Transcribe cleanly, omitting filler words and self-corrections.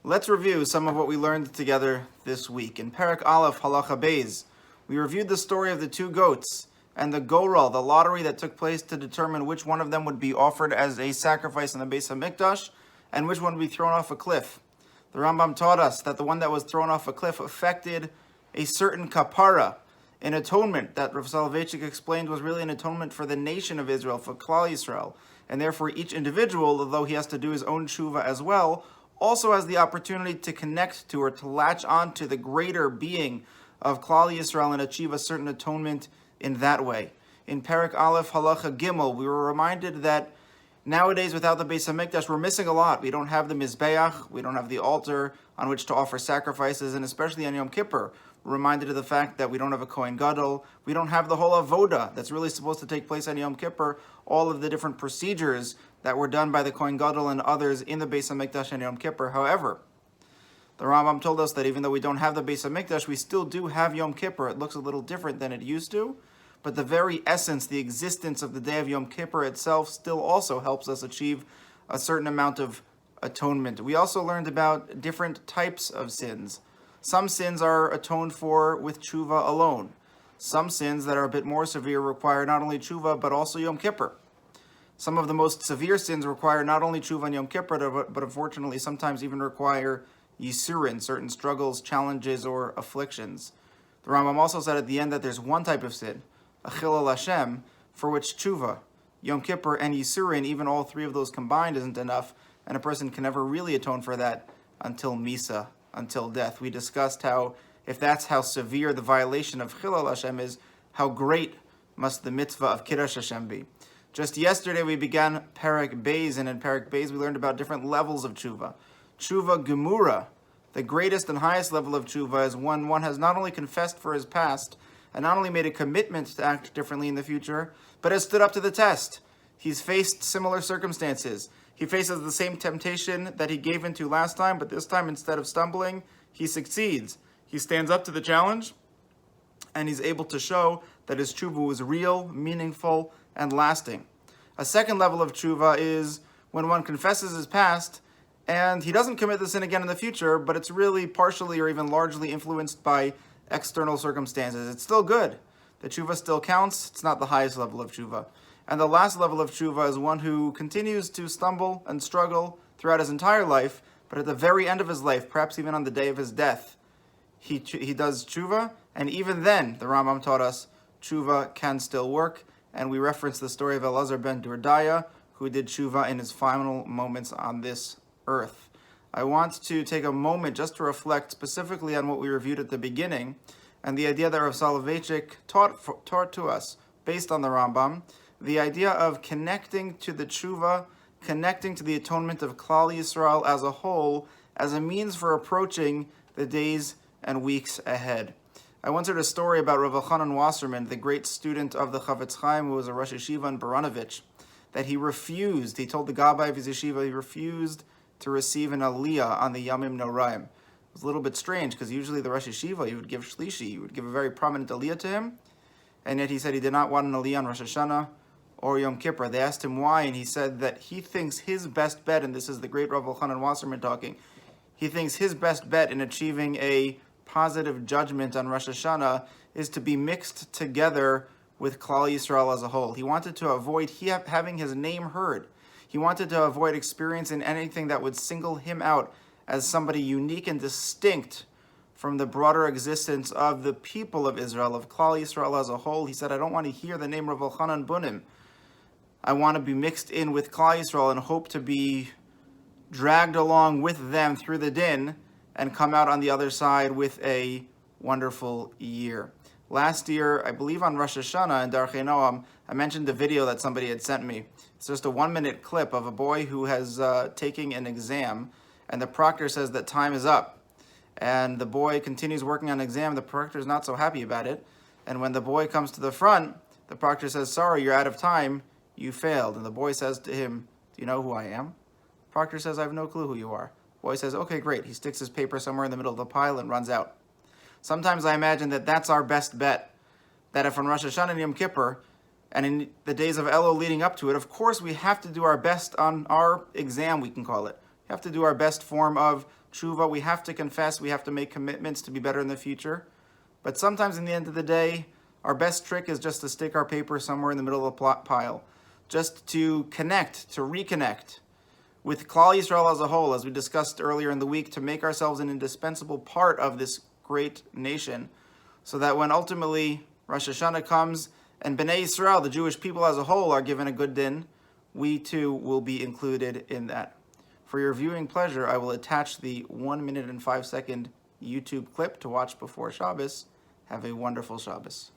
Let's review some of what we learned together this week. In Perek Aleph, Halacha Beis, we reviewed the story of the two goats and the gorel, the lottery that took place to determine which one of them would be offered as a sacrifice in the Beis HaMikdash and which one would be thrown off a cliff. The Rambam taught us that the one that was thrown off a cliff affected a certain kapara, an atonement that Rav Soloveitchik explained was really an atonement for the nation of Israel, for Klal Yisrael, and therefore each individual, although he has to do his own tshuva as well, also has the opportunity to connect to or to latch on to the greater being of Klal Yisrael and achieve a certain atonement in that way. In Perek Aleph Halacha Gimel, we were reminded that nowadays without the Beis HaMikdash, we're missing a lot. We don't have the Mizbeach, we don't have the altar on which to offer sacrifices, and especially on Yom Kippur, we're reminded of the fact that we don't have a Kohen Gadol, we don't have the whole avoda that's really supposed to take place on Yom Kippur, all of the different procedures that were done by the Kohen Gadol and others in the Beis HaMikdash and Yom Kippur. However, the Rambam told us that even though we don't have the Beis HaMikdash, we still do have Yom Kippur. It looks a little different than it used to, but the very essence, the existence of the day of Yom Kippur itself still also helps us achieve a certain amount of atonement. We also learned about different types of sins. Some sins are atoned for with tshuva alone. Some sins that are a bit more severe require not only tshuva, but also Yom Kippur. Some of the most severe sins require not only tshuva and Yom Kippur, but unfortunately sometimes even require yisurin, certain struggles, challenges, or afflictions. The Rambam also said at the end that there's one type of sin, a chilul Hashem, for which tshuva, Yom Kippur, and yisurin, even all three of those combined, isn't enough, and a person can never really atone for that until Misa, until death. We discussed how, if that's how severe the violation of chilul Hashem is, how great must the mitzvah of Kiddush Hashem be. Just yesterday we began Perek Beis, and in Perek Beis we learned about different levels of tshuva. Tshuva Gemura, the greatest and highest level of tshuva, is when one has not only confessed for his past, and not only made a commitment to act differently in the future, but has stood up to the test. He's faced similar circumstances. He faces the same temptation that he gave into last time, but this time, instead of stumbling, he succeeds. He stands up to the challenge, and he's able to show that his tshuva was real, meaningful, and lasting. A second level of tshuva is when one confesses his past, and he doesn't commit the sin again in the future, but it's really partially or even largely influenced by external circumstances. It's still good. The tshuva still counts. It's not the highest level of tshuva. And the last level of tshuva is one who continues to stumble and struggle throughout his entire life, but at the very end of his life, perhaps even on the day of his death, he does tshuva, and even then, the Rambam taught us, tshuva can still work, and we reference the story of Elazar ben Durdaya, who did tshuva in his final moments on this earth. I want to take a moment just to reflect specifically on what we reviewed at the beginning, and the idea that Rav Soloveitchik taught to us, based on the Rambam, the idea of connecting to the tshuva, connecting to the atonement of Klal Yisrael as a whole, as a means for approaching the days and weeks ahead. I once heard a story about Rav Elchanan Wasserman, the great student of the Chavetz Chaim, who was a Rosh Yeshiva in Baranovich, that he told the Gabbai of his yeshiva, he refused to receive an aliyah on the Yamim Noraim. It was a little bit strange, because usually the Rosh Yeshiva, he would give shlishi, he would give a very prominent aliyah to him, and yet he said he did not want an aliyah on Rosh Hashanah or Yom Kippur. They asked him why, and he said that he thinks his best bet, and this is the great Rav Elchanan Wasserman talking, he thinks his best bet in achieving a positive judgment on Rosh Hashanah is to be mixed together with Klal Yisrael as a whole. He wanted to avoid having his name heard. He wanted to avoid experiencing anything that would single him out as somebody unique and distinct from the broader existence of the people of Israel, of Klal Yisrael as a whole. He said, I don't want to hear the name Rav Elchanan Bunim. I want to be mixed in with Klal Yisrael and hope to be dragged along with them through the din and come out on the other side with a wonderful year. Last year, I believe on Rosh Hashanah in Darchei Noam, I mentioned a video that somebody had sent me. It's just a 1-minute clip of a boy who has taking an exam, and the proctor says that time is up. And the boy continues working on the exam. The proctor is not so happy about it. And when the boy comes to the front, the proctor says, sorry, you're out of time. You failed. And the boy says to him, do you know who I am? The proctor says, I have no clue who you are. The boy says, okay, great. He sticks his paper somewhere in the middle of the pile and runs out. Sometimes I imagine that that's our best bet. That if on Rosh Hashanah and Yom Kippur, and in the days of Elul leading up to it, of course we have to do our best on our exam, we can call it. We have to do our best form of tshuva, we have to confess, we have to make commitments to be better in the future. But sometimes in the end of the day, our best trick is just to stick our paper somewhere in the middle of the pile. Just to connect, to reconnect with Klal Yisrael as a whole, as we discussed earlier in the week, to make ourselves an indispensable part of this great nation, so that when ultimately Rosh Hashanah comes and Bnei Yisrael, the Jewish people as a whole, are given a good din, we too will be included in that. For your viewing pleasure, I will attach the 1 minute and 5 second YouTube clip to watch before Shabbos. Have a wonderful Shabbos.